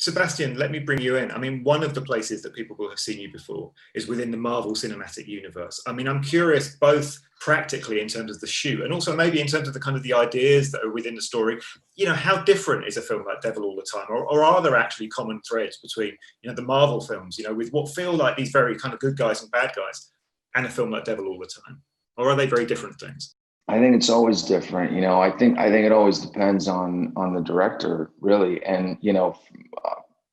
Sebastian, let me bring you in. I mean, one of the places that people will have seen you before is within the Marvel Cinematic Universe. I mean, I'm curious both practically in terms of the shoot and also maybe in terms of the kind of the ideas that are within the story. You know, how different is a film like Devil All the Time? Or are there actually common threads between, you know, the Marvel films, you know, with what feel like these very kind of good guys and bad guys, and a film like Devil All the Time? Or are they very different things? I think it's always different. You know, I think it always depends on the director, really. And, you know,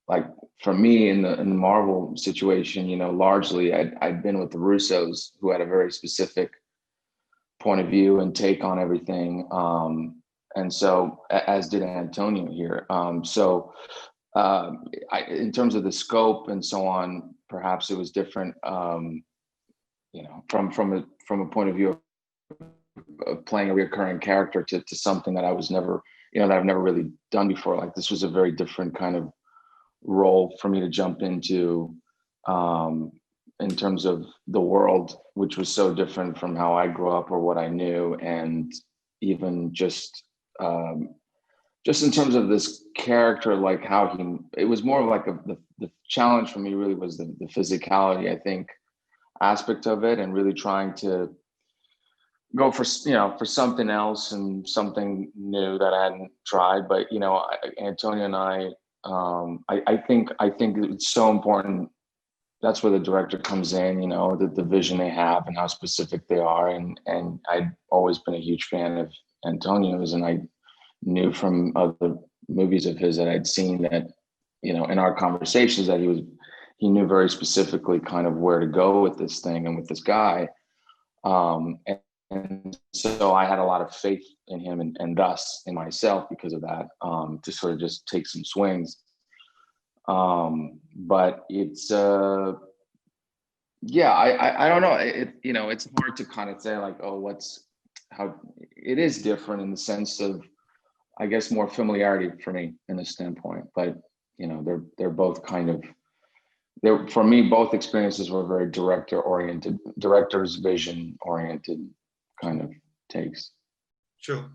like for me in the Marvel situation, you know, largely I'd been with the Russos, who had a very specific point of view and take on everything. And so, as did Antonio here. In terms of the scope and so on, perhaps it was different. You know, from a point of view of playing a recurring character to something that I was never, you know, that I've never really done before. Like this was a very different kind of role for me to jump into, in terms of the world, which was so different from how I grew up or what I knew. And even just in terms of this character, like how it was more of like the challenge for me really was the physicality, I think, aspect of it, and really trying to go for, you know, for something else and something new that I hadn't tried. But, you know, Antonio and I think it's so important. That's where the director comes in, you know, the vision they have and how specific they are. And I'd always been a huge fan of Antonio's, and I knew from other movies of his that I'd seen that, you know, in our conversations that he knew very specifically kind of where to go with this thing and with this guy. And so I had a lot of faith in him and thus in myself because of that, to sort of just take some swings. But it's, yeah, I don't know. You know, it's hard to kind of say like, oh, how it is different in the sense of, I guess, more familiarity for me in this standpoint. But, you know, they're both kind of, for me, both experiences were very director's vision oriented kind of takes. Sure.